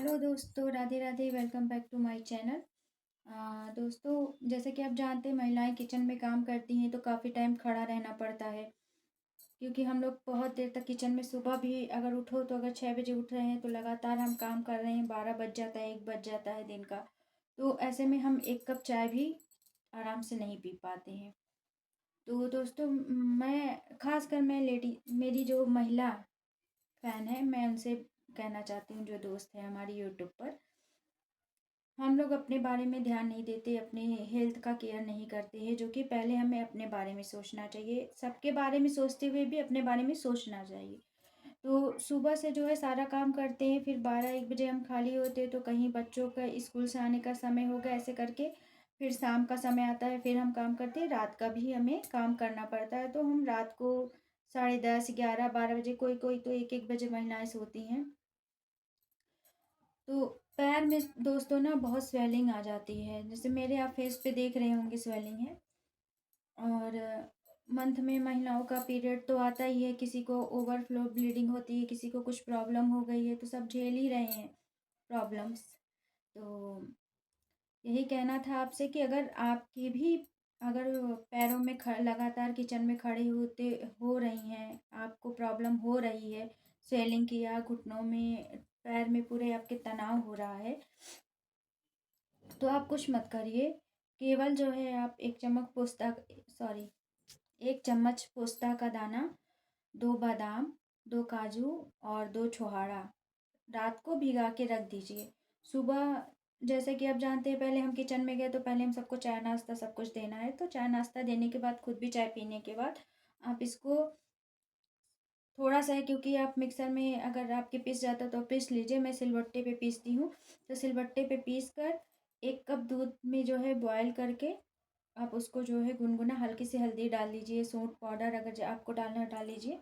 Hello दोस्तों, Radhe Radhe. Welcome back to my channel. दोस्तों, जैसे कि आप जानते हैं, महिलाएं किचन में काम करती हैं तो काफ़ी टाइम खड़ा रहना पड़ता है, क्योंकि हम लोग बहुत देर तक किचन में, सुबह भी अगर उठो तो अगर 6 बजे उठ रहे हैं तो लगातार हम काम कर रहे हैं, 12 बज जाता है, 1 बज जाता है दिन का। तो ऐसे में हम एक कप चाय भी आराम से नहीं पी पाते हैं। तो दोस्तों, मैं लेडी, मेरी जो महिला फ़ैन है, मैं उनसे कहना चाहती हूँ, जो दोस्त है हमारी यूट्यूब पर, हम लोग अपने बारे में ध्यान नहीं देते, अपने हेल्थ का केयर नहीं करते हैं, जो कि पहले हमें अपने बारे में सोचना चाहिए। सबके बारे में सोचते हुए भी अपने बारे में सोचना चाहिए। तो सुबह से जो है सारा काम करते हैं, फिर 12-1 बजे हम खाली होते हैं, तो कहीं बच्चों का स्कूल से आने का समय होगा, ऐसे करके फिर शाम का समय आता है, फिर हम काम करते हैं। रात का भी हमें काम करना पड़ता है, तो हम रात को 10:30, 11, 12 बजे, कोई कोई तो 1-1 बजे महिलाएं सोती हैं। तो पैर में दोस्तों ना बहुत स्वेलिंग आ जाती है, जैसे मेरे आप फेस पे देख रहे होंगे, स्वेलिंग है। और मंथ में महिलाओं का पीरियड तो आता ही है, किसी को ओवरफ्लो ब्लीडिंग होती है, किसी को कुछ प्रॉब्लम हो गई है, तो सब झेल ही रहे हैं प्रॉब्लम्स। तो यही कहना था आपसे कि अगर आपकी भी, अगर पैरों में लगातार किचन में खड़े होते हो रही हैं, आपको प्रॉब्लम हो रही है स्वेलिंग की, या घुटनों में, पैर में पूरे आपके तनाव हो रहा है, तो आप कुछ मत करिए। केवल जो है आप 1 चम्मच पोस्ता का दाना, 2 बादाम, 2 काजू और 2 छोहाड़ा रात को भिगा के रख दीजिए। सुबह, जैसे कि आप जानते हैं, पहले हम किचन में गए तो पहले हम सबको चाय नाश्ता सब कुछ देना है, तो चाय नाश्ता देने के बाद, खुद भी चाय पीने के बाद, आप इसको थोड़ा सा है, क्योंकि आप मिक्सर में अगर आपके पीस जाता तो पीस लीजिए, मैं सिलबट्टे पे पीसती हूँ। तो सिलबट्टे पे पीस कर 1 कप दूध में जो है बॉयल करके, आप उसको जो है गुनगुना, हल्की सी हल्दी डाल लीजिए, सूंठ पाउडर अगर आपको डालना है डाल लीजिए।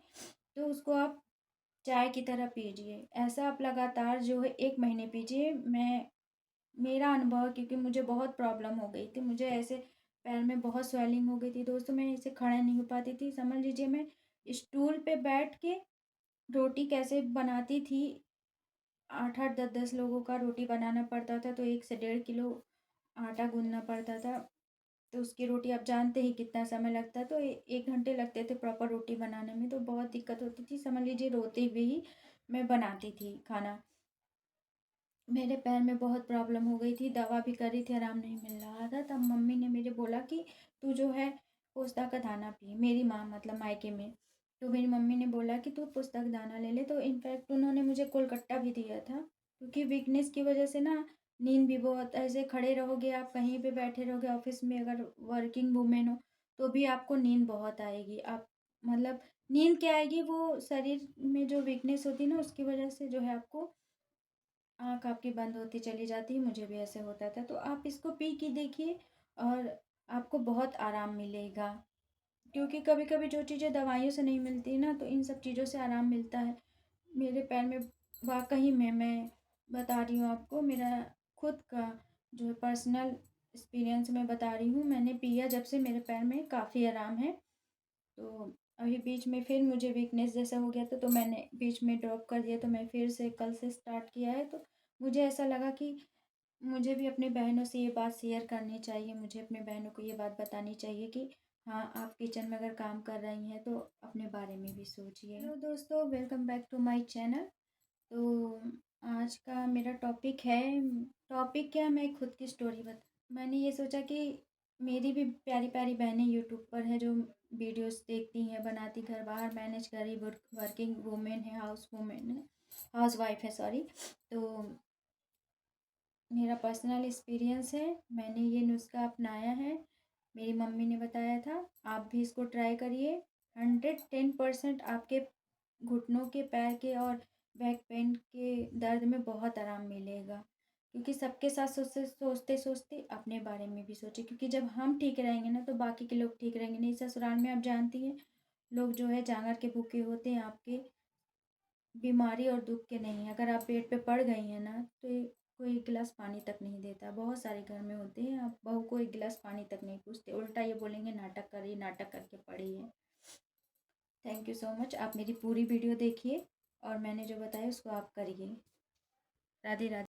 तो उसको आप चाय की तरह पीजिए। ऐसा आप लगातार जो है 1 महीने पीजिए। मेरा अनुभव, क्योंकि मुझे बहुत प्रॉब्लम हो गई थी, मुझे ऐसे पैर में बहुत स्वेलिंग हो गई थी दोस्तों, मैं इसे खड़ा नहीं हो पाती थी। समझ लीजिए, मैं स्टूल पे बैठ के रोटी कैसे बनाती थी, 8-8, 10-10 लोगों का रोटी बनाना पड़ता था, तो 1 से 1.5 किलो आटा गूंदना पड़ता था। तो उसकी रोटी आप जानते ही कितना समय लगता है, तो 1 घंटे लगते थे प्रॉपर रोटी बनाने में, तो बहुत दिक्कत होती थी। समझ लीजिए, रोते हुए ही मैं बनाती थी खाना। मेरे पैर में बहुत प्रॉब्लम हो गई थी, दवा भी करी थी, आराम नहीं मिल रहा था। तब मम्मी ने मेरे बोला कि तू जो है पोस्ता का दाना पी, मेरी माँ मतलब मायके में। तो मेरी मम्मी ने बोला कि तू पोस्ता का दाना ले ले, तो इनफैक्ट उन्होंने मुझे कोलकट्टा भी दिया था, क्योंकि वीकनेस की वजह से ना, नींद भी बहुत, ऐसे खड़े रहोगे आप, कहीं पे बैठे रहोगे, ऑफिस में अगर वर्किंग वूमेन हो तो भी आपको नींद बहुत आएगी। आप मतलब नींद क्या आएगी, वो शरीर में जो वीकनेस होती है ना, उसकी वजह से जो है आपको आँख आपकी बंद होती चली जाती है। मुझे भी ऐसे होता था, तो आप इसको पी के देखिए और आपको बहुत आराम मिलेगा, क्योंकि कभी कभी जो चीज़ें दवाइयों से नहीं मिलती ना, तो इन सब चीज़ों से आराम मिलता है। मेरे पैर में वाकई में, मैं बता रही हूँ आपको, मेरा खुद का जो है पर्सनल एक्सपीरियंस मैं बता रही हूँ, मैंने पिया जब से मेरे पैर में काफ़ी आराम है। तो अभी बीच में फिर मुझे वीकनेस जैसा हो गया था, तो मैंने बीच में ड्रॉप कर दिया, तो मैं फिर से कल से स्टार्ट किया है। तो मुझे ऐसा लगा कि मुझे भी अपनी बहनों से ये बात शेयर करनी चाहिए, मुझे अपने बहनों को ये बात बतानी चाहिए कि हाँ, आप किचन में अगर काम कर रही हैं तो अपने बारे में भी सोचिए। हेलो दोस्तों, welcome back to my channel. तो आज का मेरा टॉपिक क्या, मैं खुद की स्टोरी बता, मैंने ये सोचा कि मेरी भी प्यारी प्यारी बहनें यूट्यूब पर है, जो वीडियोस देखती हैं, बनाती, घर बाहर मैनेज कर रही, वर्किंग वूमेन है, हाउस वूमेन है, हाउस वाइफ है, सॉरी। तो मेरा पर्सनल एक्सपीरियंस है, मैंने ये नुस्खा अपनाया है, मेरी मम्मी ने बताया था, आप भी इसको ट्राई करिए। 110% आपके घुटनों के, पैर के और बैक पेन के दर्द में बहुत आराम मिलेगा। क्योंकि सबके साथ सोचते सोचते सोचते अपने बारे में भी सोचिए, क्योंकि जब हम ठीक रहेंगे ना, तो बाकी के लोग ठीक रहेंगे। नहीं, ससुराल में आप जानती हैं, लोग जो है जांगर के भूखे होते हैं, आपके बीमारी और दुख के नहीं। अगर आप पेट पे पड़ गई हैं ना, तो कोई 1 गिलास पानी तक नहीं देता। बहुत सारे घर में होते हैं, आप बहू को 1 गिलास पानी तक नहीं पूछते, उल्टा ये बोलेंगे नाटक कर रही, नाटक करके पड़ी है। थैंक यू सो मच, आप मेरी पूरी वीडियो देखिए और मैंने जो बताया उसको आप करिए। राधे राधे।